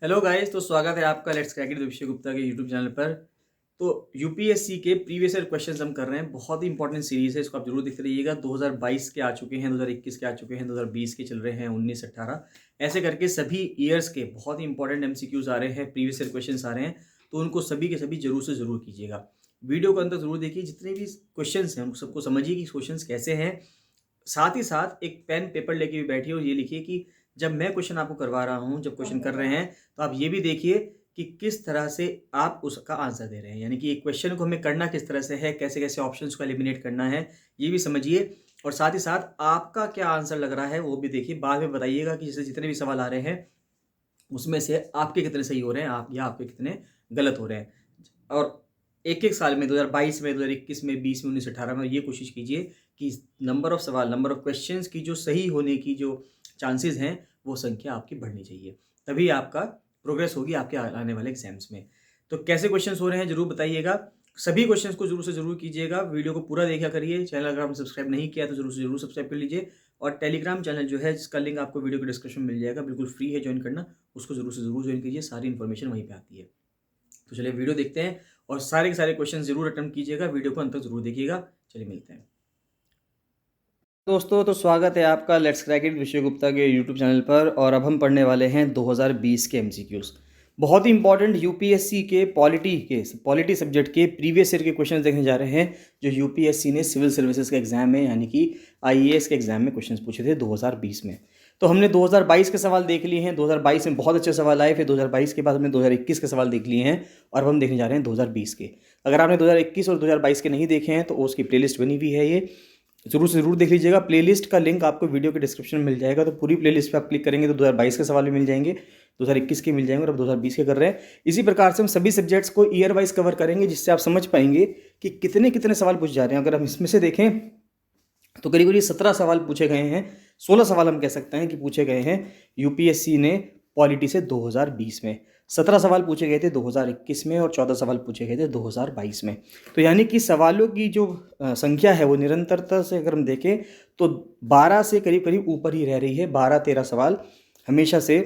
Hello guys, तो स्वागत है आपका let's crack it Abhishek Gupta के यूट्यूब चैनल पर। तो यूपीएससी के प्रीवियस ईयर क्वेश्चंस हम कर रहे हैं। बहुत ही इंपॉर्टेंट सीरीज है, इसको आप जरूर देखते रहिएगा। 2022 के आ चुके हैं, 2021 के आ चुके हैं, 2020 के चल रहे हैं, 19, 18 ऐसे करके सभी ईयर्स के बहुत ही इंपॉर्टेंट एमसीक्यूज आ रहे हैं, प्रीवियस ईयर क्वेश्चंस आ रहे हैं। तो उनको सभी के सभी जरूर से जरूर कीजिएगा। वीडियो को अंत तक जरूर देखिए, जितने भी क्वेश्चन हैं उन सबको समझिए कि क्वेश्चन कैसे हैं। साथ ही साथ एक पेन पेपर लेके भी बैठिए और ये लिखिए कि जब मैं क्वेश्चन आपको करवा रहा हूँ, जब क्वेश्चन कर रहे हैं, तो आप ये भी देखिए कि किस तरह से आप उसका आंसर दे रहे हैं। यानी कि एक क्वेश्चन को हमें करना किस तरह से है, कैसे-कैसे ऑप्शंस को एलिमिनेट करना है, ये भी समझिए। और साथ ही साथ आपका क्या आंसर लग रहा है, वो भी देखिए। बाद में बताइएगा कि जैसे जितने भी सवाल आ रहे हैं, उसमें से आपके कितने सही हो रहे हैं आप या आपके कितने गलत हो रहे हैं। और एक-एक साल में 2022 में, 2021 में, 20 में, 19, 18 में ये कोशिश कीजिए कि नंबर ऑफ सवाल, नंबर ऑफ क्वेश्चंस की जो सही होने की जो चांसेस हैं, वो संख्या आपकी बढ़नी चाहिए। तभी आपका प्रोग्रेस होगी आपके आने वाले एग्जाम्स में। तो कैसे क्वेश्चंस हो रहे हैं ज़रूर बताइएगा। सभी क्वेश्चंस को ज़रूर से ज़रूर कीजिएगा। वीडियो को पूरा देखा करिए। चैनल अगर आपने सब्सक्राइब नहीं किया तो ज़रूर से ज़रूर सब्सक्राइब कर लीजिए। और टेलीग्राम चैनल जो है, जिसका लिंक आपको वीडियो के डिस्क्रिप्शन में मिल जाएगा, बिल्कुल फ्री है ज्वाइन करना। उसको ज़रूर से ज़रूर ज्वाइन कीजिए, सारी इन्फॉर्मेशन वहीं पे आती है। तो चलिए वीडियो देखते हैं और सारे के सारे क्वेश्चन ज़रूर अटेम्प्ट कीजिएगा। वीडियो को अंत तक ज़रूर देखिएगा। चलिए मिलते हैं दोस्तों। तो स्वागत है आपका let's crack it Abhishek Gupta के यूट्यूब चैनल पर। और अब हम पढ़ने वाले हैं 2020 के एमसीक्यूज़। बहुत ही इंपॉर्टेंट यूपीएससी के पॉलिटी सब्जेक्ट के प्रीवियस ईयर के क्वेश्चन देखने जा रहे हैं, जो यूपीएससी ने सिविल सर्विसेज के एग्जाम में, यानी कि आईएएस के एग्जाम में क्वेश्चन पूछे थे 2020 में। तो हमने 2022 के सवाल देख लिए हैं। 2022 में बहुत अच्छे सवाल आए, फिर 2022 के बाद हमने 2021 के सवाल देख लिए हैं और अब हम देखने जा रहे हैं 2020 के। अगर आपने 2021 और 2022 के नहीं देखे हैं तो उसकी प्लेलिस्ट बनी हुई है, ये जरूर से जरूर देख लीजिएगा। प्लेलिस्ट का लिंक आपको वीडियो के डिस्क्रिप्शन में मिल जाएगा। तो पूरी प्लेलिस्ट पे आप क्लिक करेंगे तो 2022 के सवाल भी मिल जाएंगे, 2021 के मिल जाएंगे और अब 2020 के कर रहे हैं। इसी प्रकार से हम सभी सब्जेक्ट्स को ईयर वाइज कवर करेंगे, जिससे आप समझ पाएंगे कि कितने कितने सवाल पूछ जा रहे हैं। अगर हम इसमें से देखें तो करीब करीब 17 सवाल पूछे गए हैं, 16 सवाल हम कह सकते हैं कि पूछे गए हैं यूपीएससी ने पॉलिटी से 2020 में। 17 सवाल पूछे गए थे 2021 में और 14 सवाल पूछे गए थे 2022 में। तो यानी कि सवालों की जो संख्या है वो निरंतरता से अगर हम देखें तो 12 से करीब करीब ऊपर ही रह रही है। 12-13 सवाल हमेशा से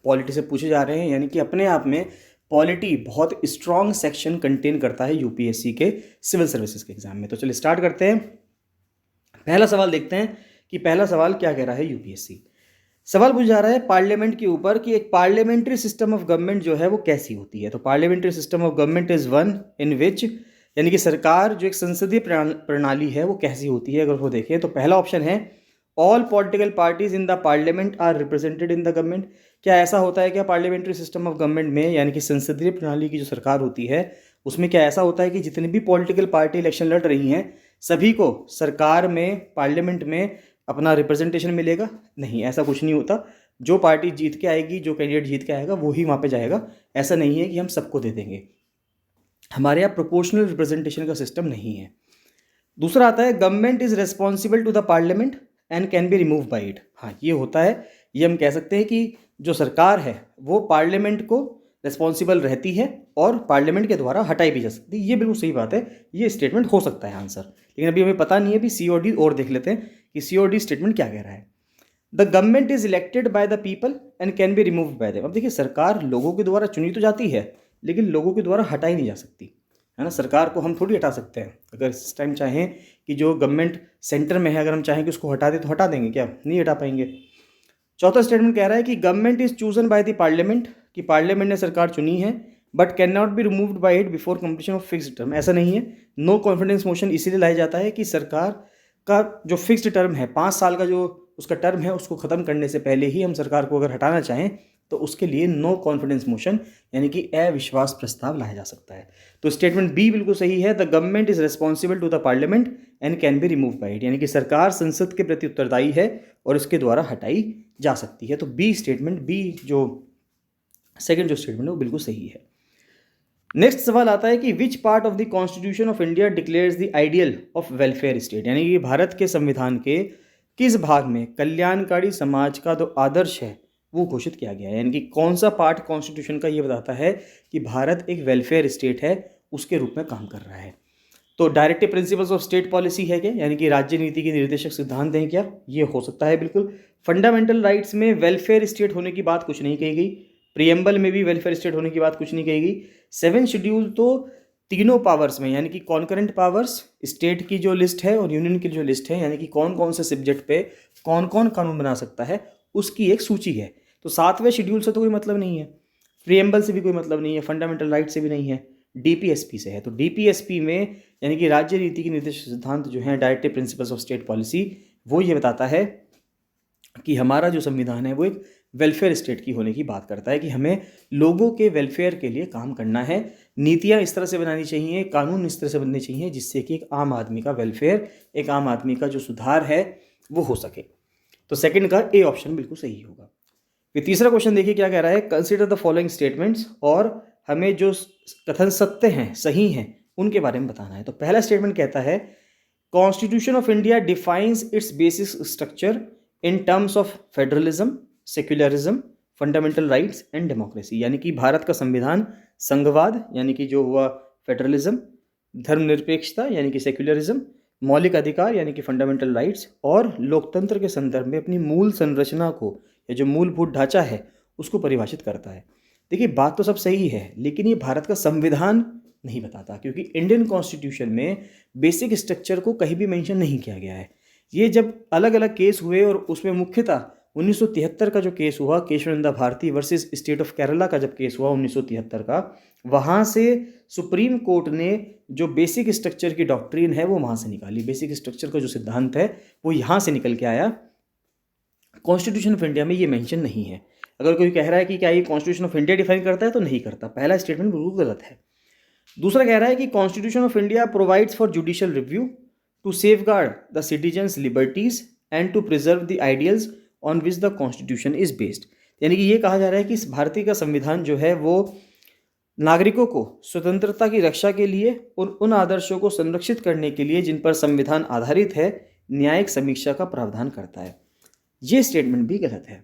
पॉलिटी से पूछे जा रहे हैं। यानी कि अपने आप में पॉलिटी बहुत स्ट्रॉन्ग सेक्शन कंटेन करता है यूपीएससी के सिविल सर्विसेज के एग्जाम में। तो चलिए स्टार्ट करते हैं। पहला सवाल देखते हैं कि पहला सवाल क्या कह रहा है यूपीएससी। सवाल पूछा जा रहा है पार्लियामेंट के ऊपर कि एक पार्लियामेंट्री सिस्टम ऑफ गवर्नमेंट जो है वो कैसी होती है। तो parliamentary system of government is one in which, यानी कि सरकार जो एक संसदीय प्रणाली है वो कैसी होती है। अगर वो देखें तो पहला ऑप्शन है all political parties in the parliament are represented in the government. क्या ऐसा होता है क्या पार्लियामेंट्री सिस्टम ऑफ गवर्नमेंट में, यानी कि संसदीय प्रणाली की जो सरकार होती है उसमें क्या ऐसा होता है कि जितनी भी पॉलिटिकल पार्टी इलेक्शन लड़ रही हैं सभी को सरकार में, पार्लियामेंट में अपना रिप्रेजेंटेशन मिलेगा? नहीं, ऐसा कुछ नहीं होता। जो पार्टी जीत के आएगी, जो कैंडिडेट जीत के आएगा वो ही वहाँ पे जाएगा। ऐसा नहीं है कि हम सबको दे देंगे। हमारे यहाँ प्रोपोर्शनल रिप्रेजेंटेशन का सिस्टम नहीं है। दूसरा आता है government is responsible to the parliament and can be remove by it. हाँ, ये होता है। ये हम कह सकते हैं कि जो सरकार है वो पार्लियामेंट को रिस्पॉन्सिबल रहती है और पार्लियामेंट के द्वारा हटाई भी जा सकती है। ये बिल्कुल सही बात है, ये स्टेटमेंट हो सकता है आंसर। लेकिन अभी हमें पता नहीं है। अभी सी और डी और देख लेते हैं कि सी और डी स्टेटमेंट क्या कह रहा है। The government is elected by the people and can be remove bye them. अब देखिए, सरकार लोगों के द्वारा चुनी तो जाती है लेकिन लोगों के द्वारा हटाई नहीं जा सकती, है ना। सरकार को हम थोड़ी हटा सकते हैं। अगर इस टाइम चाहें कि जो गवर्नमेंट सेंटर में है, अगर हम चाहें कि उसको हटा दें तो हटा देंगे क्या? नहीं हटा पाएंगे। चौथा स्टेटमेंट कह रहा है कि government is chosen by the parliament, कि पार्लियामेंट ने सरकार चुनी है, but can not be removed by it before completion of fixed term. ऐसा नहीं है। नो कॉन्फिडेंस मोशन इसीलिए लाया जाता है कि सरकार का जो फिक्स्ड टर्म है, 5 साल का जो उसका टर्म है, उसको ख़त्म करने से पहले ही हम सरकार को अगर हटाना चाहें तो उसके लिए नो कॉन्फिडेंस मोशन यानी कि अविश्वास प्रस्ताव लाया जा सकता है। तो स्टेटमेंट बी बिल्कुल सही है। The government is responsible to the parliament and can be remove by it, यानी कि सरकार संसद के प्रति उत्तरदायी है और इसके द्वारा हटाई जा सकती है। तो बी स्टेटमेंट, बी जो सेकंड जो स्टेटमेंट है वो बिल्कुल सही है। नेक्स्ट सवाल आता है कि which part of the constitution of India declares the ideal of welfare state, यानी कि भारत के संविधान के किस भाग में कल्याणकारी समाज का जो आदर्श है वो घोषित किया गया है। यानी कि कौन सा पार्ट कॉन्स्टिट्यूशन का ये बताता है कि भारत एक वेलफेयर स्टेट है, उसके रूप में काम कर रहा है। तो directive principles of state policy है क्या, यानी कि राज्य नीति के निर्देशक सिद्धांत हैं क्या? ये हो सकता है बिल्कुल। फंडामेंटल राइट्स में वेलफेयर स्टेट होने की बात कुछ नहीं कही गई। प्रियम्बल में भी वेलफेयर स्टेट होने की बात कुछ नहीं कहेगी। 7 शेड्यूल तो तीनों पावर्स में, यानी कि कॉन्करेंट पावर्स, स्टेट की जो लिस्ट है और यूनियन की जो लिस्ट है, यानी कि कौन कौन से सब्जेक्ट पे कौन कौन कानून बना सकता है, उसकी एक सूची है। तो 7वें शेड्यूल से तो कोई मतलब नहीं है, प्रियम्बल से भी कोई मतलब नहीं है, फंडामेंटल राइट से भी नहीं है, डीपीएसपी से है। तो डीपीएसपी में यानी कि राज्य नीति के निर्देश सिद्धांत जो हैं, directive principles of state policy, वो ये बताता है कि हमारा जो संविधान है वो एक वेलफेयर स्टेट की होने की बात करता है, कि हमें लोगों के वेलफेयर के लिए काम करना है, नीतियाँ इस तरह से बनानी चाहिए, कानून इस तरह से बनने चाहिए जिससे कि एक आम आदमी का वेलफेयर, एक आम आदमी का जो सुधार है वो हो सके। तो सेकंड का ए ऑप्शन बिल्कुल सही होगा। फिर तीसरा क्वेश्चन देखिए क्या कह रहा है, कंसिडर द फॉलोइंग स्टेटमेंट्स, और हमें जो कथन सत्य हैं, सही हैं, उनके बारे में बताना है। तो पहला स्टेटमेंट कहता है, constitution of India defines it's basic structure in terms of federalism, secularism, fundamental rights and democracy. यानी कि भारत का संविधान संघवाद यानी कि जो हुआ फेडरलिज्म, धर्मनिरपेक्षता यानी कि सेक्युलरिज्म, मौलिक अधिकार यानी कि फंडामेंटल राइट्स, और लोकतंत्र के संदर्भ में अपनी मूल संरचना को या जो मूलभूत ढांचा है उसको परिभाषित करता है। देखिए बात तो सब सही है, लेकिन ये भारत का संविधान नहीं बताता, क्योंकि इंडियन कॉन्स्टिट्यूशन में बेसिक स्ट्रक्चर को कहीं भी मेंशन नहीं किया गया है। ये जब अलग अलग केस हुए, और उसमें मुख्यतः 1973 का जो केस हुआ, Keshavananda Bharati versus state of Kerala का जब केस हुआ 1973 का, वहाँ से सुप्रीम कोर्ट ने जो बेसिक स्ट्रक्चर की डॉक्ट्रिन है वो वहाँ से निकाली, बेसिक स्ट्रक्चर का जो सिद्धांत है वो यहाँ से निकल के आया। कॉन्स्टिट्यूशन ऑफ इंडिया में ये मेंशन नहीं है। अगर कोई कह रहा है कि क्या ये कॉन्स्टिट्यूशन ऑफ इंडिया डिफाइन करता है, तो नहीं करता। पहला स्टेटमेंट बिल्कुल गलत है। दूसरा कह रहा है कि constitution of India provides for judicial review to safeguard the citizens liberties and to preserve the ideals on which the constitution is based. यानी कि ये कहा जा रहा है कि इस भारतीय का संविधान जो है वो नागरिकों को स्वतंत्रता की रक्षा के लिए और उन आदर्शों को संरक्षित करने के लिए जिन पर संविधान आधारित है, न्यायिक समीक्षा का प्रावधान करता है। ये स्टेटमेंट भी गलत है।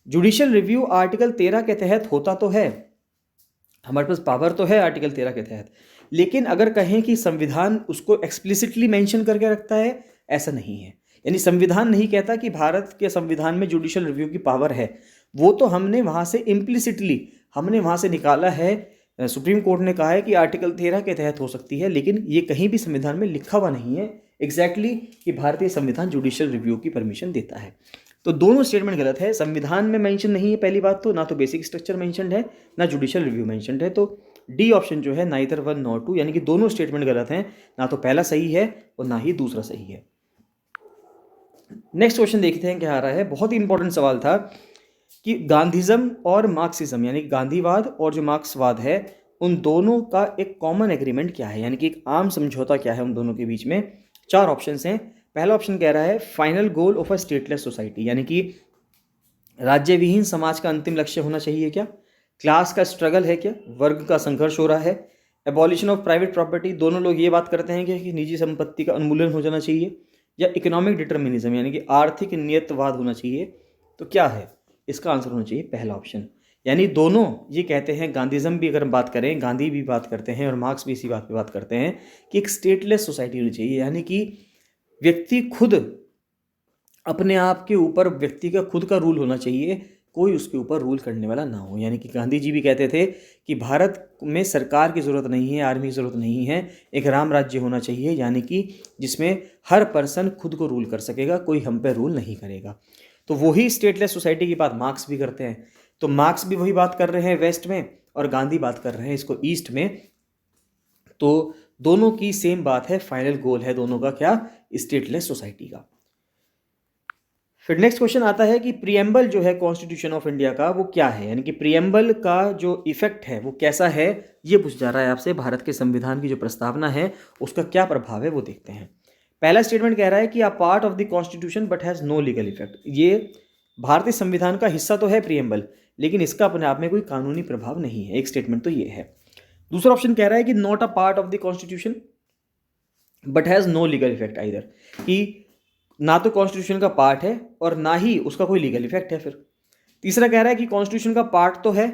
जुडिशियल रिव्यू आर्टिकल 13 के तहत होता तो है, हमारे पास पावर तो है आर्टिकल 13 के तहत, लेकिन अगर कहें कि संविधान उसको एक्सप्लिसिटली मेंशन करके रखता है, ऐसा नहीं है। यानी संविधान नहीं कहता कि भारत के संविधान में जुडिशियल रिव्यू की पावर है, वो तो हमने वहाँ से इम्प्लिसिटली हमने वहाँ से निकाला है। सुप्रीम कोर्ट ने कहा है कि आर्टिकल 13 के तहत हो सकती है, लेकिन ये कहीं भी संविधान में लिखा हुआ नहीं है एग्जैक्टली कि भारतीय संविधान जुडिशियल रिव्यू की परमिशन देता है। तो दोनों स्टेटमेंट गलत है। संविधान में मेंशन नहीं है पहली बात, तो ना तो बेसिक स्ट्रक्चर मेंशनड है ना जुडिशियल रिव्यू मेंशनड है। तो डी ऑप्शन जो है नाइदर 1 नॉर 2, यानी कि दोनों स्टेटमेंट गलत हैं, ना तो पहला सही है और ना ही दूसरा सही है। नेक्स्ट क्वेश्चन देखते हैं क्या आ रहा है। बहुत ही इंपॉर्टेंट सवाल था कि गांधीज्म और मार्क्सिज्म यानी गांधीवाद और जो मार्क्सवाद है, उन दोनों का एक कॉमन एग्रीमेंट क्या है, यानी कि एक आम समझौता क्या है उन दोनों के बीच में। 4 ऑप्शंस हैं। पहला ऑप्शन कह रहा है final goal of a stateless society, यानी कि राज्य विहीन समाज का अंतिम लक्ष्य होना चाहिए क्या, क्लास का स्ट्रगल है क्या, वर्ग का संघर्ष हो रहा है, एबॉलिशन ऑफ प्राइवेट प्रॉपर्टी, दोनों लोग ये बात करते हैं कि निजी संपत्ति का उन्मूलन हो जाना चाहिए, या इकोनॉमिक डिटर्मिनिज्म यानी कि आर्थिक नियतवाद होना चाहिए। तो क्या है इसका आंसर होना चाहिए पहला ऑप्शन। यानी दोनों ये कहते हैं, गांधीज्म भी अगर हम बात करें, गांधी भी बात करते हैं और मार्क्स भी इसी बात पे बात करते हैं कि एक स्टेटलेस सोसाइटी होनी चाहिए, यानी कि व्यक्ति खुद अपने आप के ऊपर, व्यक्ति का खुद का रूल होना चाहिए, कोई उसके ऊपर रूल करने वाला ना हो। यानी कि गांधी जी भी कहते थे कि भारत में सरकार की ज़रूरत नहीं है, आर्मी की ज़रूरत नहीं है, एक राम राज्य होना चाहिए, यानी कि जिसमें हर पर्सन खुद को रूल कर सकेगा, कोई हम पे रूल नहीं करेगा। तो वही स्टेटलेस सोसाइटी की बात मार्क्स भी करते हैं। तो मार्क्स भी वही बात कर रहे हैं वेस्ट में, और गांधी बात कर रहे हैं इसको ईस्ट में। तो दोनों की सेम बात है, फाइनल गोल है दोनों का क्या, स्टेटलेस सोसाइटी का। फिर नेक्स्ट क्वेश्चन आता है कि प्रियम्बल जो है कॉन्स्टिट्यूशन ऑफ इंडिया का वो क्या है, यानी कि प्रियम्बल का जो इफेक्ट है वो कैसा है, ये पूछ जा रहा है आपसे। भारत के संविधान की जो प्रस्तावना है उसका क्या प्रभाव है वो देखते हैं। पहला स्टेटमेंट कह रहा है कि a part of the constitution but has no legal effect. ये भारतीय संविधान का हिस्सा तो है प्रियम्बल, लेकिन इसका अपने आप में कोई कानूनी प्रभाव नहीं है। एक स्टेटमेंट तो ये है। दूसरा ऑप्शन कह रहा है कि not a part of the constitution but has no legal effect either, कि ना तो कॉन्स्टिट्यूशन का पार्ट है और ना ही उसका कोई लीगल इफेक्ट है। फिर तीसरा कह रहा है कि कॉन्स्टिट्यूशन का पार्ट तो है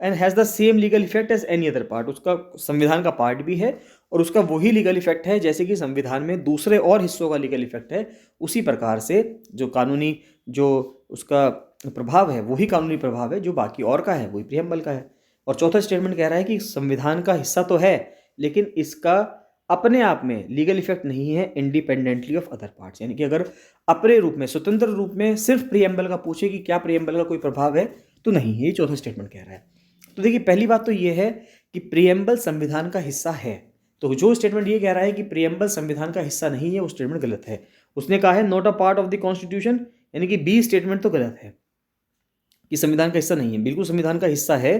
and has the same legal effect as any other part, उसका संविधान का पार्ट भी है और उसका वही लीगल इफेक्ट है जैसे कि संविधान में दूसरे और हिस्सों का लीगल इफेक्ट है। उसी प्रकार से जो कानूनी जो उसका प्रभाव है वही कानूनी प्रभाव है जो बाकी और का है वही प्रियम्बल का है। और चौथा स्टेटमेंट कह रहा है कि संविधान का हिस्सा तो है लेकिन इसका अपने आप में लीगल इफेक्ट नहीं है इंडिपेंडेंटली ऑफ अदर पार्ट्स, यानी कि अगर अपने रूप में स्वतंत्र रूप में सिर्फ प्रियम्बल का पूछे कि क्या प्रियम्बल का कोई प्रभाव है तो नहीं है, ये चौथा स्टेटमेंट कह रहा है। तो देखिए पहली बात तो ये है कि प्रियम्बल संविधान का हिस्सा है, तो जो स्टेटमेंट ये कह रहा है कि प्रियम्बल संविधान का हिस्सा नहीं है वो स्टेटमेंट गलत है। उसने कहा है not a part of the constitution, यानी कि बी स्टेटमेंट तो गलत है कि संविधान का हिस्सा नहीं है, बिल्कुल संविधान का हिस्सा है,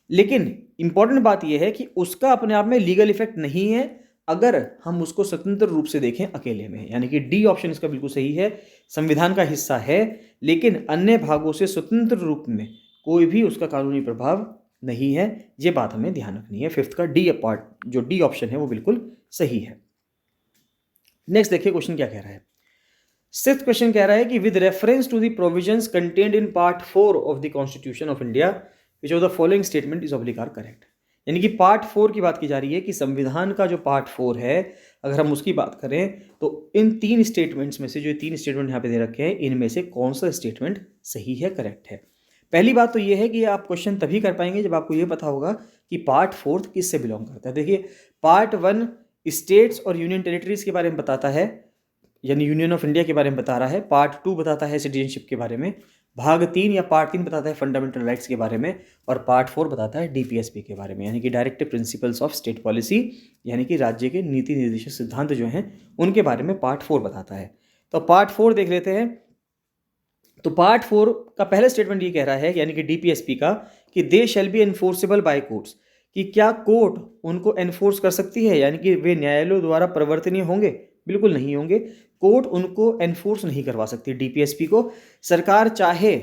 लेकिन इंपॉर्टेंट बात यह है कि उसका अपने आप में लीगल इफेक्ट नहीं है अगर हम उसको स्वतंत्र रूप से देखें अकेले में, यानी कि डी ऑप्शन इसका बिल्कुल सही है। संविधान का हिस्सा है लेकिन अन्य भागों से स्वतंत्र रूप में कोई भी उसका कानूनी प्रभाव नहीं है, ये बात हमें ध्यान रखनी है। फिफ्थ का डी पार्ट जो डी ऑप्शन है वो बिल्कुल सही है। नेक्स्ट देखिए क्वेश्चन क्या कह रहा है। सिक्स्थ क्वेश्चन कह रहा है कि with reference to the provisions contained in part 4 of the constitution of India which of the following statement is oblique are correct, यानी कि पार्ट 4 की बात की जा रही है कि संविधान का जो पार्ट 4 है अगर हम उसकी बात करें तो इन तीन स्टेटमेंट्स में से जो तीन स्टेटमेंट यहाँ पे दे रखे हैं इनमें से कौन सा स्टेटमेंट सही है, करेक्ट है। पहली बात तो ये है कि आप क्वेश्चन तभी कर पाएंगे जब आपको ये पता होगा कि पार्ट 4 किससे बिलोंग करता है। देखिए पार्ट 1 स्टेट्स और यूनियन टेरिटरीज के बारे में बताता है, यानी यूनियन ऑफ इंडिया के बारे में बता रहा है। पार्ट 2 बताता है सिटीजनशिप के बारे में, भाग 3 या पार्ट 3 बताता है फंडामेंटल राइट्स के बारे में, और पार्ट 4 बताता है डीपीएसपी के बारे में, यानी कि directive principles of state policy, यानी कि राज्य के नीति निर्देशक सिद्धांत जो हैं उनके बारे में पार्ट 4 बताता है। तो पार्ट 4 देख लेते हैं। तो पार्ट 4 का पहला स्टेटमेंट ये कह रहा है यानी कि डीपीएसपी का कि they shall be enforceable by courts, कि क्या कोर्ट उनको एनफोर्स कर सकती है, यानी कि वे न्यायालयों द्वारा परिवर्तनीय होंगे, बिल्कुल नहीं होंगे। कोर्ट उनको एनफोर्स नहीं करवा सकती डीपीएसपी को, सरकार चाहे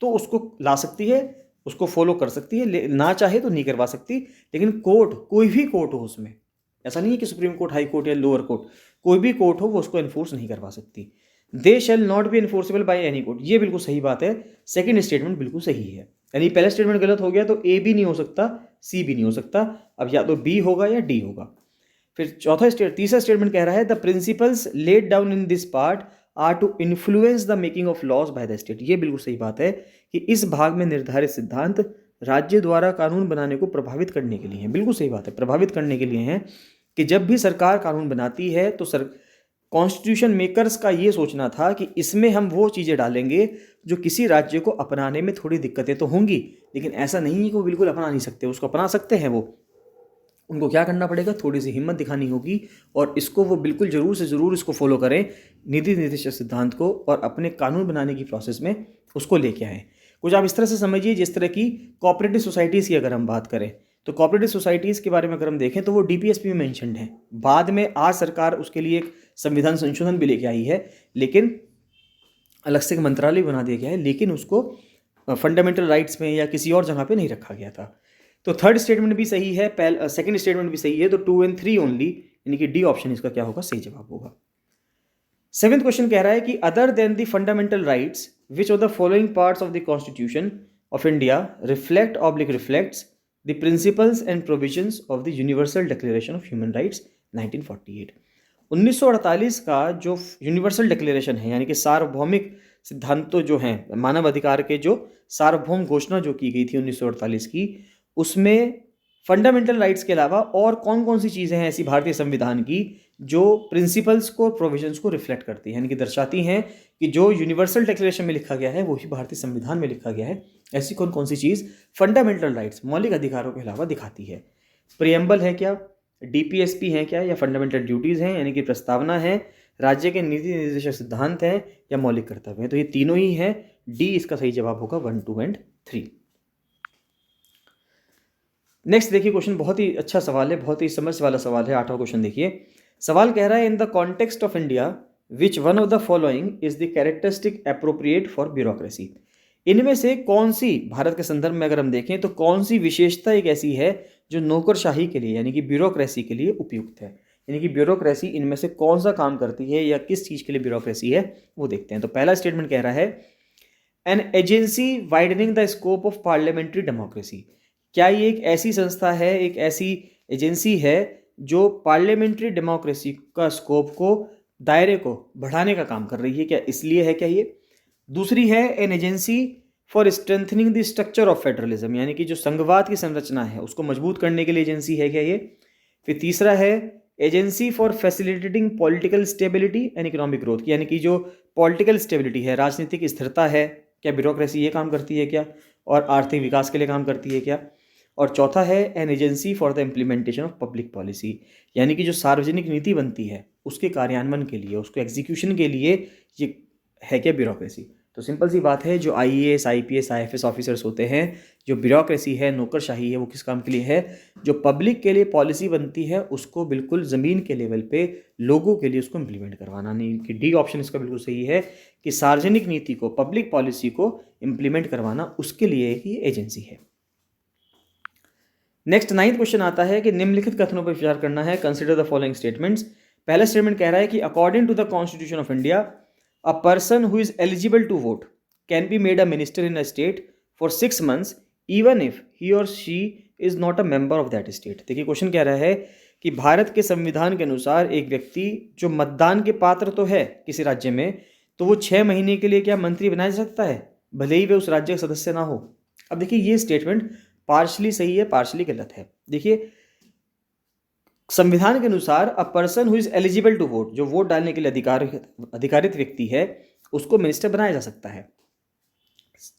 तो उसको ला सकती है, उसको फॉलो कर सकती है, ना चाहे तो नहीं करवा सकती। लेकिन कोर्ट कोई भी कोर्ट हो उसमें, ऐसा नहीं है कि सुप्रीम कोर्ट, हाई कोर्ट या लोअर कोर्ट, कोई भी कोर्ट हो वो उसको एनफोर्स नहीं करवा सकती। They shall not be enforceable by any court, ये बिल्कुल सही बात है। सेकंड स्टेटमेंट बिल्कुल सही है, यानी पहला स्टेटमेंट गलत हो गया तो ए भी नहीं हो सकता, सी भी नहीं हो सकता, अब या तो बी होगा या डी होगा। फिर तीसरा स्टेटमेंट कह रहा है the principles laid down in this part are to influence the making of laws by the state, ये बिल्कुल सही बात है कि इस भाग में निर्धारित सिद्धांत राज्य द्वारा कानून बनाने को प्रभावित करने के लिए हैं, बिल्कुल सही बात है, प्रभावित करने के लिए हैं कि जब भी सरकार कानून बनाती है तो कॉन्स्टिट्यूशन मेकर्स का ये सोचना था कि इसमें हम वो चीज़ें डालेंगे जो किसी राज्य को अपनाने में थोड़ी दिक्कतें तो होंगी, लेकिन ऐसा नहीं है कि वो बिल्कुल अपना नहीं सकते, उसको अपना सकते हैं। वो उनको क्या करना पड़ेगा, थोड़ी सी हिम्मत दिखानी होगी और इसको वो बिल्कुल ज़रूर से ज़रूर इसको फॉलो करें, नीति निर्देशक सिद्धांत को, और अपने कानून बनाने की प्रोसेस में उसको लेके आएँ। कुछ आप इस तरह से समझिए जिस तरह की कोऑपरेटिव सोसाइटीज़ की अगर हम बात करें तो कोऑपरेटिव सोसाइटीज़ के बारे में अगर हम देखें तो वो डीपीएसपी में मेंशन्ड है। बाद में आज सरकार उसके लिए एक संविधान संशोधन भी लेके आई है, लेकिन अलग से एक मंत्रालय बना दिया गया है, लेकिन उसको फंडामेंटल राइट्स में या किसी और जगह पे नहीं रखा गया था। तो थर्ड स्टेटमेंट भी सही है, सेकंड स्टेटमेंट भी सही है, तो 2 और 3 ओनली, यानी कि डी ऑप्शन इसका क्या होगा, सही जवाब होगा। सेवेंथ क्वेश्चन कह रहा है कि other than the fundamental rights which of the following parts of the constitution of India reflects the principles and provisions of the universal declaration of human rights 1948। 1948 का जो यूनिवर्सल डिक्लेरेशन है, यानी कि सार्वभौमिक सिद्धांतों जो हैं मानव अधिकार के, जो सार्वभौम घोषणा जो की गई थी 1948 की, उसमें फंडामेंटल राइट्स के अलावा और कौन कौन सी चीज़ें हैं ऐसी भारतीय संविधान की जो प्रिंसिपल्स को, प्रोविजंस को रिफ्लेक्ट करती हैं, यानी कि दर्शाती हैं कि जो यूनिवर्सल डिक्लेरेशन में लिखा गया है वही भारतीय संविधान में लिखा गया है। ऐसी कौन कौन सी चीज़ फंडामेंटल राइट्स, मौलिक अधिकारों के अलावा दिखाती है? प्रियम्बल है क्या, डीपीएसपी है क्या, या फंडामेंटल ड्यूटीज़ हैं यानी कि प्रस्तावना है, राज्य के नीति निर्देशक सिद्धांत हैं, या मौलिक कर्तव्य हैं? तो ये तीनों ही हैं, डी इसका सही जवाब होगा 1, 2 और 3। नेक्स्ट देखिए क्वेश्चन बहुत ही अच्छा सवाल है, बहुत ही समझ वाला सवाल है। 8वां क्वेश्चन देखिए, सवाल कह रहा है in the context of India which one of the following is the characteristic appropriate for bureaucracy. इनमें से कौन सी, भारत के संदर्भ में अगर हम देखें तो कौन सी विशेषता एक ऐसी है जो नौकरशाही के लिए यानी कि ब्यूरोक्रेसी के लिए उपयुक्त है, यानी कि ब्यूरोक्रेसी इनमें से कौन सा काम करती है या किस चीज़ के लिए ब्यूरोक्रेसी है वो देखते हैं। तो पहला स्टेटमेंट कह रहा है an agency widening the scope of parliamentary democracy. क्या ये एक ऐसी संस्था है, एक ऐसी एजेंसी है जो पार्लियामेंट्री डेमोक्रेसी का स्कोप को, दायरे को बढ़ाने का काम कर रही है? क्या इसलिए है क्या ये? दूसरी है an agency for strengthening the structure of federalism, यानी कि जो संघवाद की संरचना है उसको मजबूत करने के लिए एजेंसी है क्या ये। फिर तीसरा है agency for facilitating political stability and economic growth, यानी कि जो पॉलिटिकल स्टेबिलिटी है, राजनीतिक स्थिरता है, क्या ब्यूरोक्रेसी ये काम करती है क्या, और आर्थिक विकास के लिए काम करती है क्या। और चौथा है an agency for the implementation of public policy, यानी कि जो सार्वजनिक नीति बनती है उसके कार्यान्वयन के लिए, उसको एग्जीक्यूशन के लिए ये है क्या ब्यूरोक्रेसी। तो सिंपल सी बात है, जो IAS IPS IFS ऑफिसर्स होते हैं, जो ब्यूरोक्रेसी है, नौकरशाही है, वो किस काम के लिए है, जो पब्लिक के लिए पॉलिसी बनती है उसको बिल्कुल ज़मीन के लेवल पे लोगों के लिए उसको इम्प्लीमेंट करवाना। नहीं कि डी ऑप्शन इसका बिल्कुल सही है कि सार्वजनिक नीति को, पब्लिक पॉलिसी को इम्प्लीमेंट करवाना उसके लिए ही एजेंसी है। नेक्स्ट 9th क्वेश्चन आता है कि निम्नलिखित कथनों पर विचार करना है। Consider the following statements. पहला स्टेटमेंट कह रहा है कि according to the constitution of India a person who is eligible to vote can be made a minister in a state for 6 months even if he और she is not a member of that state. देखिए question कह रहा है कि भारत के संविधान के अनुसार एक व्यक्ति जो मतदान के पात्र तो है किसी राज्य में, तो वो 6 महीने के लिए क्या मंत्री बनाया जा सकता है, भले ही वे उस राज्य का सदस्य ना हो। अब देखिए ये स्टेटमेंट पार्शली सही है, पार्शली गलत है। देखिए संविधान के अनुसार a person who is eligible to vote, जो वोट डालने के लिए अधिकारित व्यक्ति है, उसको मिनिस्टर बनाया जा सकता है।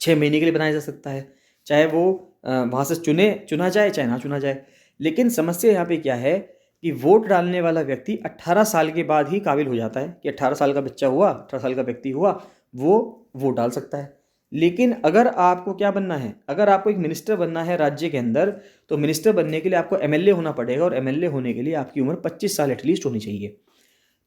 6 महीने के लिए बनाया जा सकता है, चाहे वो वहाँ से चुना जाए चाहे ना चुना जाए। लेकिन समस्या यहाँ पे क्या है कि वोट डालने वाला व्यक्ति 18 साल के बाद ही काबिल हो जाता है कि 18 साल का बच्चा हुआ, 18 साल का व्यक्ति हुआ, वो वोट डाल सकता है। लेकिन अगर आपको क्या बनना है, अगर आपको एक मिनिस्टर बनना है राज्य के अंदर, तो मिनिस्टर बनने के लिए आपको MLA होना पड़ेगा, और MLA होने के लिए आपकी उम्र 25 साल एटलीस्ट होनी चाहिए।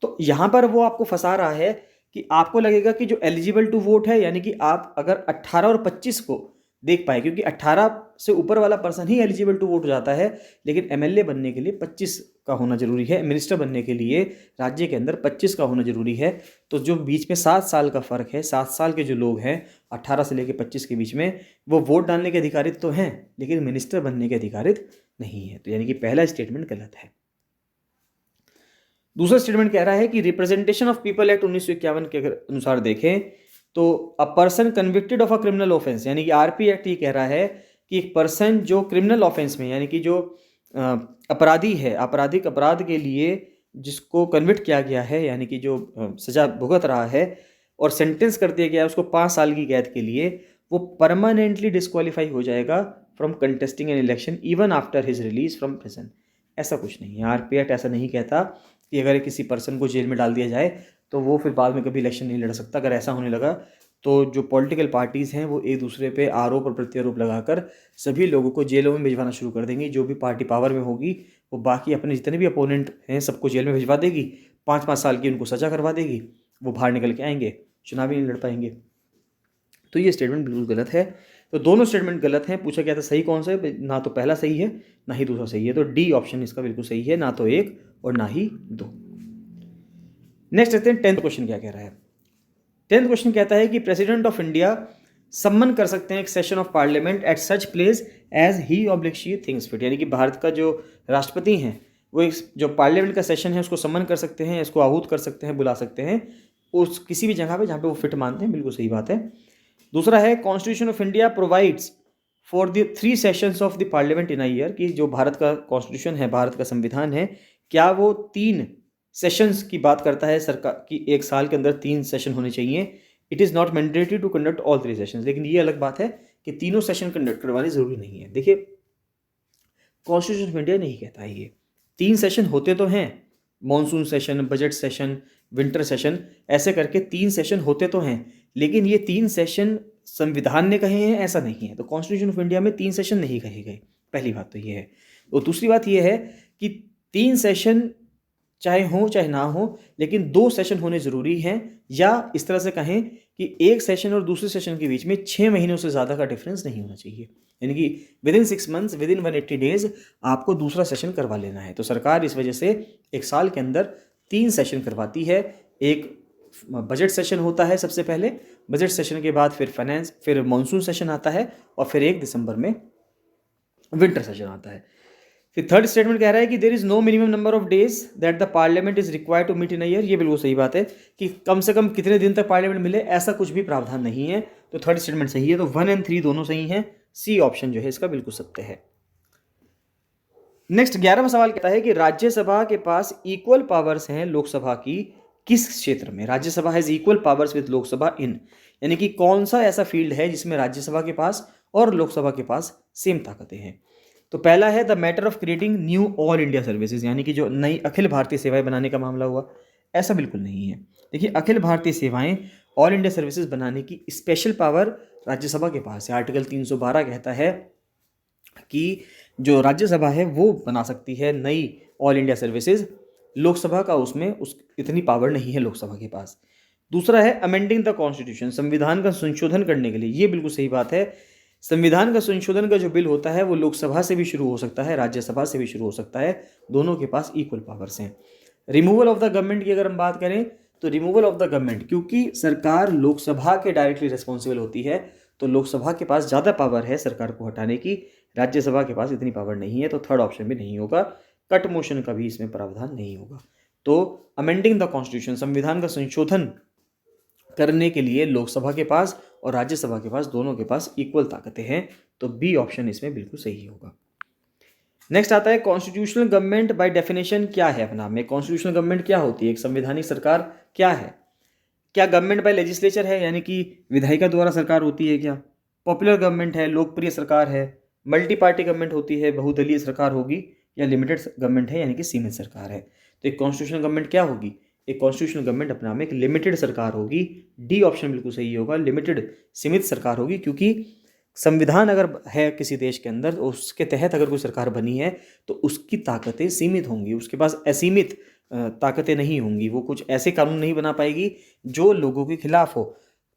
तो यहाँ पर वो आपको फंसा रहा है कि आपको लगेगा कि जो एलिजिबल टू वोट है, यानी कि आप अगर 18 और 25 को देख पाए, क्योंकि 18 से ऊपर वाला पर्सन ही एलिजिबल टू वोट हो जाता है, लेकिन MLA बनने के लिए 25 का होना जरूरी है, मिनिस्टर बनने के लिए राज्य के अंदर 25 का होना जरूरी है। तो जो बीच में 7 साल का फ़र्क है, 7 साल के जो लोग हैं 18 से लेकर 25 के बीच में, वो वोट डालने के अधिकारित तो हैं लेकिन मिनिस्टर बनने के अधिकारित नहीं है। तो यानी कि पहला स्टेटमेंट गलत है। दूसरा स्टेटमेंट कह रहा है कि रिप्रेजेंटेशन ऑफ पीपल एक्ट 1951 के अनुसार देखें तो a person convicted of a criminal offence, यानी कि RP एक्ट ये कह रहा है कि एक पर्सन जो क्रिमिनल ऑफेंस में, यानी कि जो अपराधी है, आपराधिक अपराध के लिए जिसको कन्विक्ट किया गया है, यानी कि जो सजा भुगत रहा है और सेंटेंस कर दिया गया है उसको 5 साल की कैद के लिए, वो परमानेंटली डिस्क्वालीफाई हो जाएगा from contesting an election even after his release from prison. ऐसा कुछ नहीं है, RP एक्ट ऐसा नहीं कहता कि अगर किसी पर्सन को जेल में डाल दिया जाए तो वो फिर बाद में कभी इलेक्शन नहीं लड़ सकता। अगर ऐसा होने लगा तो जो पॉलिटिकल पार्टीज़ हैं वो एक दूसरे पे आरोप और प्रत्यारोप लगाकर सभी लोगों को जेलों में भिजवाना शुरू कर देंगी। जो भी पार्टी पावर में होगी वो बाकी अपने जितने भी अपोनेंट हैं सबको जेल में भिजवा देगी, 5-5 साल की उनको सज़ा करवा देगी, वो बाहर निकल के आएंगे, चुनाव ही नहीं लड़ पाएंगे। तो ये स्टेटमेंट बिल्कुल गलत है। तो दोनों स्टेटमेंट गलत हैं। पूछा गया था सही कौन सा है, ना तो पहला सही है ना ही दूसरा सही है। तो डी ऑप्शन इसका बिल्कुल सही है, ना तो 1 और ना ही 2। नेक्स्ट देखते हैं 10th क्वेश्चन क्या कह रहा है। 10th क्वेश्चन कहता है कि प्रेसिडेंट ऑफ इंडिया सम्मन कर सकते हैं एक session of parliament at such place as he oblique she thinks fit, यानी कि भारत का जो राष्ट्रपति हैं वो एक जो पार्लियामेंट का सेशन है उसको सम्मन कर सकते हैं, इसको आहूत कर सकते हैं, बुला सकते हैं उस किसी भी जगह पे जहाँ पे वो फिट मानते हैं। बिल्कुल सही बात है। दूसरा है constitution of India provides for the 3 sessions of the parliament in a year, कि जो भारत का कॉन्स्टिट्यूशन है, भारत का संविधान है, क्या वो 3 सेशंस की बात करता है सरकार की, एक साल के अंदर 3 सेशन होने चाहिए। It is not mandatory to conduct all 3 sessions, लेकिन ये अलग बात है कि तीनों सेशन कंडक्ट करवाने जरूरी नहीं है। देखिए कॉन्स्टिट्यूशन ऑफ इंडिया नहीं कहता है ये 3 सेशन होते तो हैं, monsoon session, budget session, winter session, ऐसे करके 3 सेशन होते तो हैं, लेकिन ये 3 सेशन संविधान ने कहे हैं ऐसा नहीं है। तो कॉन्स्टिट्यूशन ऑफ इंडिया में 3 सेशन नहीं कहे गए, पहली बात तो ये है। और दूसरी बात ये है कि 3 सेशन चाहे हो चाहे ना हो, लेकिन 2 सेशन होने ज़रूरी हैं, या इस तरह से कहें कि एक सेशन और दूसरे सेशन के बीच में 6 महीनों से ज़्यादा का डिफरेंस नहीं होना चाहिए, यानी कि विदिन 6 मंथ्स, विदिन 180 डेज आपको दूसरा सेशन करवा लेना है। तो सरकार इस वजह से एक साल के अंदर 3 सेशन करवाती है। एक बजट सेशन होता है सबसे पहले, बजट सेशन के बाद फिर मॉनसून सेशन आता है, और फिर 1 दिसंबर में विंटर सेशन आता है। फिर थर्ड स्टेटमेंट कह रहा है कि there is no minimum number of days that the parliament is required to meet in a year. ये बिल्कुल सही बात है कि कम से कम कितने दिन तक पार्लियामेंट मिले, ऐसा कुछ भी प्रावधान नहीं है। तो थर्ड स्टेटमेंट सही है। तो 1 और 3 दोनों सही हैं। सी ऑप्शन जो है इसका बिल्कुल सत्य है। नेक्स्ट 11वां सवाल कहता है कि राज्यसभा के पास इक्वल पावर्स हैं लोकसभा की किस क्षेत्र में। Rajya Sabha has equal powers with Lok Sabha in, यानी कि कौन सा ऐसा फील्ड है जिसमें राज्यसभा के पास और लोकसभा के पास सेम ताकतें हैं। तो पहला है the matter of creating knew all India services, यानी कि जो नई अखिल भारतीय सेवाएं बनाने का मामला हुआ। ऐसा बिल्कुल नहीं है। देखिए, अखिल भारतीय सेवाएं ऑल इंडिया सर्विसेज बनाने की स्पेशल पावर राज्यसभा के पास है। आर्टिकल 312 कहता है कि जो राज्यसभा है वो बना सकती है नई ऑल इंडिया सर्विसेज, लोकसभा का उसमें इतनी पावर नहीं है लोकसभा के पास। दूसरा है अमेंडिंग द कॉन्स्टिट्यूशन, संविधान का संशोधन करने के लिए। ये बिल्कुल सही बात है। संविधान का संशोधन का जो बिल होता है वो लोकसभा से भी शुरू हो सकता है, राज्यसभा से भी शुरू हो सकता है। दोनों के पास इक्वल पावर्स हैं। रिमूवल ऑफ द गवर्नमेंट की अगर हम बात करें तो रिमूवल ऑफ द गवर्नमेंट, क्योंकि सरकार लोकसभा के डायरेक्टली रिस्पॉन्सिबल होती है, तो लोकसभा के पास ज़्यादा पावर है सरकार को हटाने की, राज्यसभा के पास इतनी पावर नहीं है। तो थर्ड ऑप्शन भी नहीं होगा। कट मोशन का भी इसमें प्रावधान नहीं होगा। तो अमेंडिंग द कॉन्स्टिट्यूशन, संविधान का संशोधन करने के लिए लोकसभा के पास और राज्यसभा के पास, दोनों के पास इक्वल ताकतें हैं। तो बी ऑप्शन इसमें बिल्कुल सही होगा। नेक्स्ट आता है कॉन्स्टिट्यूशनल गवर्नमेंट बाय डेफिनेशन क्या है अपना में। कॉन्स्टिट्यूशनल गवर्नमेंट क्या होती है, एक संवैधानिक सरकार क्या है। क्या गवर्नमेंट बाय लेजिस्लेचर है, यानी कि विधायिका द्वारा सरकार होती है क्या। पॉपुलर गवर्नमेंट है, लोकप्रिय सरकार है। मल्टी पार्टी गवर्नमेंट होती है, बहुदलीय सरकार होगी, या लिमिटेड गवर्नमेंट है यानी कि सीमित सरकार है। तो एक कॉन्स्टिट्यूशनल गवर्नमेंट क्या होगी, एक कॉन्स्टिट्यूशनल गवर्नमेंट अपना में एक लिमिटेड सरकार होगी। डी ऑप्शन बिल्कुल सही होगा, लिमिटेड सीमित सरकार होगी। क्योंकि संविधान अगर है किसी देश के अंदर, उसके तहत अगर कोई सरकार बनी है तो उसकी ताकतें सीमित होंगी, उसके पास असीमित ताकतें नहीं होंगी। वो कुछ ऐसे कानून नहीं बना पाएगी जो लोगों के खिलाफ हो।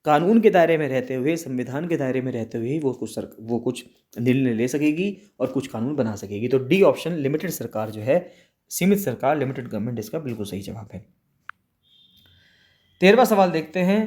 कानून के दायरे में रहते हुए, संविधान के दायरे में रहते हुए वो कुछ निर्णय ले सकेगी और कुछ कानून बना सकेगी। तो डी ऑप्शन लिमिटेड सरकार जो है, सीमित सरकार, लिमिटेड गवर्नमेंट, इसका बिल्कुल सही जवाब है। 13वां सवाल देखते हैं।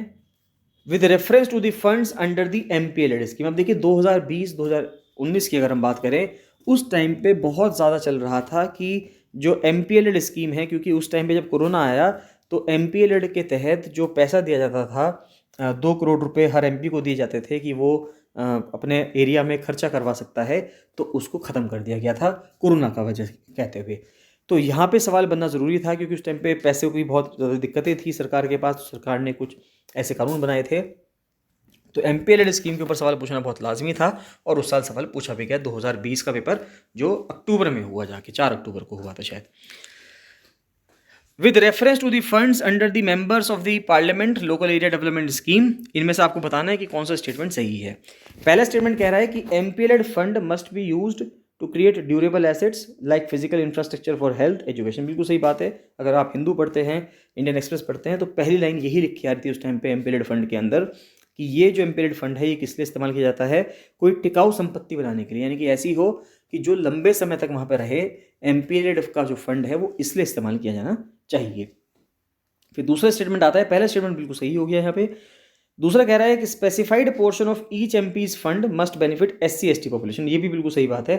With reference to the funds under the MPLAD scheme. अब देखिए 2020-2019 की अगर हम बात करें, उस टाइम पे बहुत ज़्यादा चल रहा था कि जो MPLAD स्कीम है, क्योंकि उस टाइम पे जब कोरोना आया तो MPLAD के तहत जो पैसा दिया जाता था 2 करोड़ रुपए हर MP को दिए जाते थे कि वो अपने एरिया में खर्चा करवा सकता है, तो उसको ख़त्म कर दिया गया था कोरोना का वजह कहते हुए। तो यहाँ पे सवाल बनना ज़रूरी था, क्योंकि उस टाइम पे पैसे की बहुत ज़्यादा दिक्कतें थी सरकार के पास। तो सरकार ने कुछ ऐसे कानून बनाए थे। तो MPLAD स्कीम के ऊपर सवाल पूछना बहुत लाजमी था, और उस साल सवाल पूछा भी गया। 2020 का पेपर जो अक्टूबर में हुआ, जाके 4 अक्टूबर को हुआ था शायद। With reference to the funds under the members of the parliament local area development scheme, इनमें से आपको बताना है कि कौन सा स्टेटमेंट सही है। पहला स्टेटमेंट कह रहा है कि MPLAD fund must be used to create durable assets like physical infrastructure for health education. बिल्कुल सही बात है। अगर आप हिंदू पढ़ते हैं, इंडियन एक्सप्रेस पढ़ते हैं, तो पहली लाइन यही लिखी आ रही थी उस टाइम पे MPLAD फंड के अंदर कि ये जो MPLAD फंड है ये किस लिए इस्तेमाल किया जाता है, कोई टिकाऊ संपत्ति बनाने के लिए, यानी कि ऐसी हो कि जो लंबे समय तक वहाँ पर रहे। MPLAD का जो फंड है वो इसलिए इस्तेमाल किया जाना चाहिए। फिर दूसरा स्टेटमेंट आता है, पहला स्टेटमेंट बिल्कुल सही हो गया यहाँ पे। दूसरा कह रहा है कि specified portion of each MP's fund must benefit SC/ST population. ये भी बिल्कुल सही बात है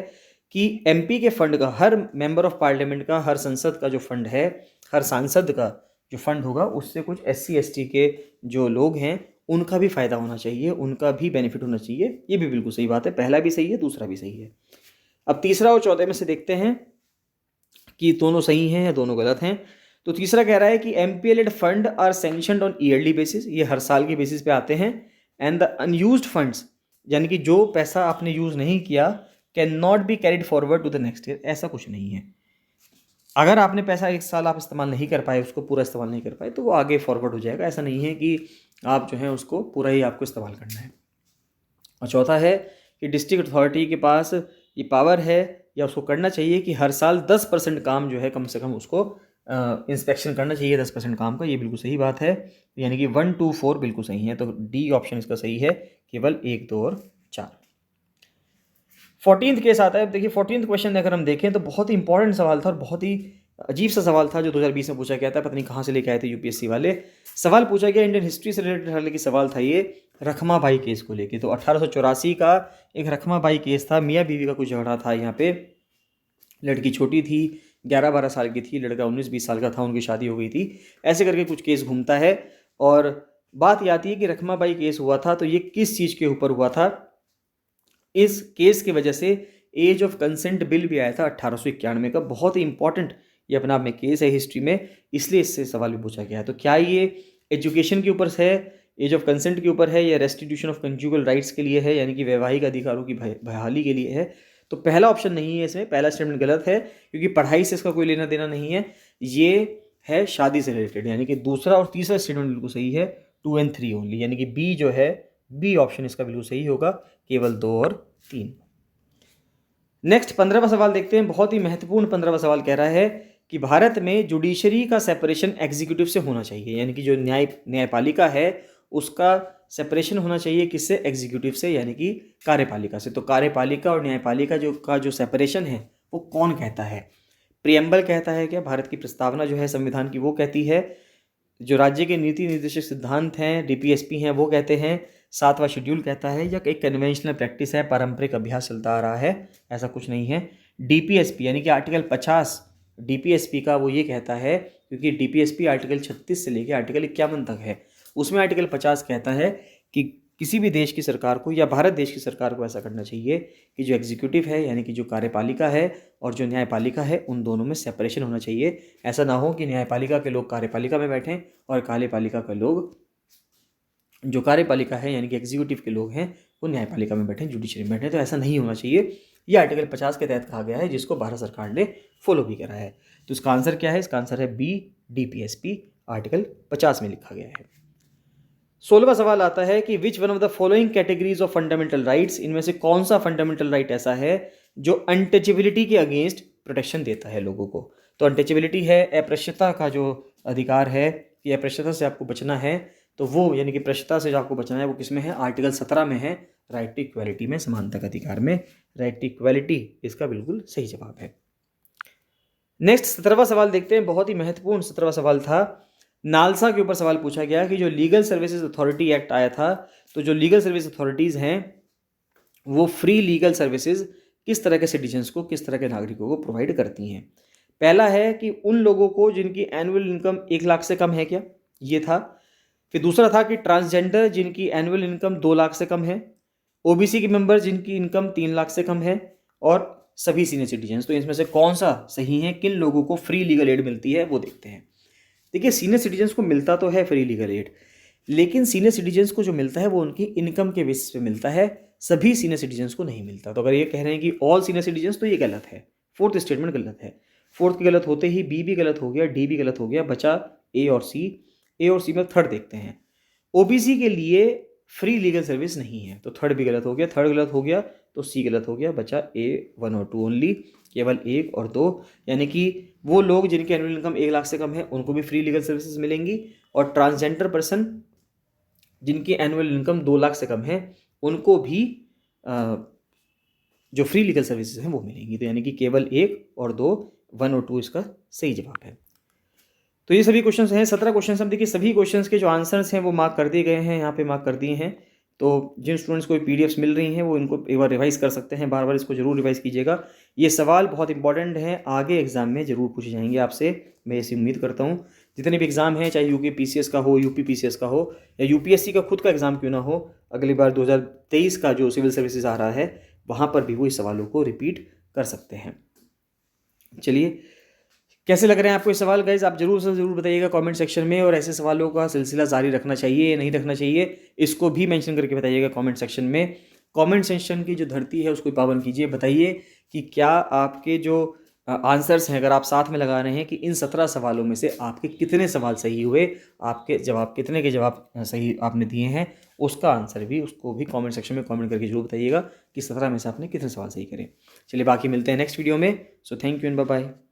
कि MP के फंड का, हर मेंबर ऑफ पार्लियामेंट का, हर संसद का जो फंड है, हर सांसद का जो फंड होगा, उससे कुछ SC/ST के जो लोग हैं उनका भी फायदा होना चाहिए, उनका भी बेनिफिट होना चाहिए। ये भी बिल्कुल सही बात है। पहला भी सही है, दूसरा भी सही है। अब तीसरा और चौथे में से देखते हैं कि दोनों सही हैं या दोनों गलत हैं। तो तीसरा कह रहा है कि MPLAD fund are sanctioned on yearly basis, ये हर साल के बेसिस पे आते हैं। एंड द अनयूज्ड फंड्स, यानी कि जो पैसा आपने यूज़ नहीं किया, can not be carried forward to the next year. ऐसा कुछ नहीं है। अगर आपने पैसा एक साल आप इस्तेमाल नहीं कर पाए, उसको पूरा इस्तेमाल नहीं कर पाए, तो वो आगे फॉरवर्ड हो जाएगा। ऐसा नहीं है कि आप जो है उसको पूरा ही आपको इस्तेमाल करना है। और चौथा है कि डिस्ट्रिक्ट अथॉरिटी के पास ये पावर है या उसको करना चाहिए कि हर साल 10% काम जो है कम से कम उसको इंस्पेक्शन करना चाहिए 10% काम का। ये बिल्कुल सही बात है। यानी कि 1, 2, 4 बिल्कुल सही है। तो डी ऑप्शन इसका सही है, केवल 1, 2 और 4। 14th केस आता है। देखिए 14th क्वेश्चन अगर हम देखें तो बहुत ही इंपॉर्टेंट सवाल था और बहुत ही अजीब सा सवाल था जो 2020 में पूछा गया था। पता नहीं कहाँ से लेके आए थे UPSC वाले। सवाल पूछा गया इंडियन हिस्ट्री से रिलेटेड, हालांकि सवाल था ये रखमाबाई केस को लेके। तो 1884 का एक रखमाबाई केस था, मियाँ बीवी का कुछ झगड़ा था यहाँ पे। लड़की छोटी थी, 11-12 साल की थी, लड़का 19-20 साल का था, उनकी शादी हो गई थी। ऐसे करके कुछ केस घूमता है और बात ये आती है कि रखमाबाई केस हुआ था तो ये किस चीज़ के ऊपर हुआ था। इस केस की वजह से एज ऑफ कंसेंट बिल भी आया था 1891 का, बहुत ही इंपॉर्टेंट ये अपना आप में केस है हिस्ट्री में, इसलिए इससे सवाल भी पूछा गया है। तो क्या ये एजुकेशन के ऊपर है, एज ऑफ कंसेंट के ऊपर है, या रेस्टिट्यूशन ऑफ कंजुगल राइट्स के लिए है, यानी कि वैवाहिक अधिकारों की बहाली के लिए है? तो पहला ऑप्शन नहीं है इसमें, पहला स्टेटमेंट गलत है, क्योंकि पढ़ाई से इसका कोई लेना देना नहीं है, ये है शादी से रिलेटेड। यानी कि दूसरा और तीसरा स्टेटमेंट बिल्कुल सही है, 2 और 3 ओनली, यानी कि बी जो है, बी ऑप्शन इसका बिल्कुल सही होगा, केवल 2 और 3। नेक्स्ट 15वां सवाल देखते हैं, बहुत ही महत्वपूर्ण 15वां सवाल कह रहा है कि भारत में जुडिशरी का सेपरेशन एग्जीक्यूटिव से होना चाहिए, यानी कि जो न्यायपालिका है उसका सेपरेशन होना चाहिए किससे? एग्जीक्यूटिव से, यानी कि कार्यपालिका से। तो कार्यपालिका और न्यायपालिका जो सेपरेशन है वो कौन कहता है? प्रियम्बल कहता है क्या? भारत की प्रस्तावना जो है संविधान की वो कहती है? जो राज्य के नीति निर्देशक सिद्धांत हैं, डीपीएसपी हैं, वो कहते हैं? 7वां शेड्यूल कहता है? या एक कन्वेंशनल प्रैक्टिस है, पारंपरिक अभ्यास चलता आ रहा है? ऐसा कुछ नहीं है। डीपीएसपी यानी कि आर्टिकल 50 डीपीएसपी का वो ये कहता है, क्योंकि डीपीएसपी आर्टिकल 36 से लेकर आर्टिकल 51 तक है, उसमें आर्टिकल 50 कहता है कि किसी भी देश की सरकार को या भारत देश की सरकार को ऐसा करना चाहिए कि जो एग्जीक्यूटिव है यानी कि जो कार्यपालिका है और जो न्यायपालिका है उन दोनों में सेपरेशन होना चाहिए। ऐसा ना हो कि न्यायपालिका के लोग कार्यपालिका में बैठें और कार्यपालिका के लोग, जो कार्यपालिका है यानी कि एग्जीक्यूटिव के लोग हैं, वो न्यायपालिका में बैठें, जुडिशरी में बैठें। तो ऐसा नहीं होना चाहिए। ये आर्टिकल 50 के तहत कहा गया है, जिसको भारत सरकार ने फॉलो भी करा है। तो इसका आंसर क्या है? इसका आंसर है बी, डीपीएसपी आर्टिकल 50 में लिखा गया है। 16वां सवाल आता है कि which one of the following categories of fundamental rights, इनमें से कौन सा फंडामेंटल राइट ऐसा है जो अनटचेबिलिटी के अगेंस्ट प्रोटेक्शन देता है लोगों को? तो अनटचेबिलिटी है अप्रश्यता का जो अधिकार है, कि अप्रश्यता से आपको बचना है, तो वो यानी कि प्रश्यता से जो आपको बचना है वो किस में है? आर्टिकल 17 में है, राइट टू इक्वालिटी में, समानता का अधिकार में, राइट टू इक्वालिटी इसका बिल्कुल सही जवाब है। नेक्स्ट 17वां सवाल देखते हैं, बहुत ही महत्वपूर्ण 17वां सवाल था। नालसा के ऊपर सवाल पूछा गया कि जो लीगल सर्विसेज अथॉरिटी एक्ट आया था, तो जो लीगल सर्विस अथॉरिटीज़ हैं वो फ्री लीगल सर्विसेज किस तरह के सिटीजन्स को, किस तरह के नागरिकों को प्रोवाइड करती हैं? पहला है कि उन लोगों को जिनकी एनुअल इनकम 1 लाख से कम है क्या, ये था। फिर दूसरा था कि ट्रांसजेंडर जिनकी एनुअल इनकम 2 लाख से कम है, ओबीसी के मेंबर जिनकी इनकम 3 लाख से कम है, और सभी सीनियर सिटीजन्स। तो इसमें से कौन सा सही है, किन लोगों को फ्री लीगल एड मिलती है, वो देखते हैं। देखिए, सीनियर सिटीजन्स को मिलता तो है फ्री लीगल एड, लेकिन सीनियर सिटीजन्स को जो मिलता है वो उनकी इनकम के बेसिस पे मिलता है, सभी सीनियर सिटीजन्स को नहीं मिलता। तो अगर ये कह रहे हैं कि ऑल सीनियर सिटीजन्स, तो ये गलत है, फोर्थ स्टेटमेंट गलत है। फोर्थ के गलत होते ही बी भी गलत हो गया, डी भी गलत हो गया, बचा ए और सी। ए और सी में थर्ड देखते हैं। ओबीसी के लिए फ्री लीगल सर्विस नहीं है, तो थर्ड भी गलत हो गया, थर्ड गलत हो गया तो सी गलत हो गया, बचा ए 1 और 2 ओनली, केवल 1 और 2। यानी कि वो लोग जिनकी एनुअल इनकम 1 लाख से कम है उनको भी फ्री लीगल सर्विसेज मिलेंगी, और ट्रांसजेंडर पर्सन जिनकी एनुअल इनकम 2 लाख से कम है उनको भी जो फ्री लीगल सर्विसेज हैं वो मिलेंगी। तो यानी कि केवल 1 और 2, 1 और 2 इसका सही जवाब है। तो ये सभी क्वेश्चंस हैं, 17 क्वेश्चंस। हम देखिए सभी क्वेश्चंस के जो आंसर्स हैं वो मार्क कर दिए गए हैं, यहाँ पे मार्क कर दिए हैं। तो जिन स्टूडेंट्स को पीडीएफ्स मिल रही हैं वो इनको एक बार रिवाइज कर सकते हैं, बार बार इसको जरूर रिवाइज कीजिएगा। ये सवाल बहुत इंपॉर्टेंट हैं, आगे एग्जाम में जरूर पूछे जाएंगे आपसे, मैं ऐसी उम्मीद करता हूँ। जितने भी एग्जाम हैं, चाहे यूके पीसीएस का हो, यूपी पीसीएस का हो, या यूपीएससी का खुद का एग्जाम क्यों ना हो, अगली बार 2023 का जो सिविल सर्विसेज आ रहा है वहाँ पर भी वो इस सवालों को रिपीट कर सकते हैं। चलिए, कैसे लग रहे हैं आपको ये सवाल गाइज, आप जरूर से ज़रूर बताइएगा कमेंट सेक्शन में। और ऐसे सवालों का सिलसिला जारी रखना चाहिए या नहीं रखना चाहिए, इसको भी मेंशन करके बताइएगा कमेंट सेक्शन में। कमेंट सेक्शन की जो धरती है उसको पाबंद कीजिए, बताइए कि क्या आपके जो आंसर्स हैं, अगर आप साथ में लगा रहे हैं, कि इन 17 सवालों में से आपके कितने सवाल सही हुए, आपके जवाब कितने के जवाब सही आपने दिए हैं, उसका आंसर भी, उसको भी कमेंट सेक्शन में कमेंट करके जरूर बताइएगा कि 17 में से आपने कितने सवाल सही करे। चलिए, बाकी मिलते हैं नेक्स्ट वीडियो में। So thank you and bye bye.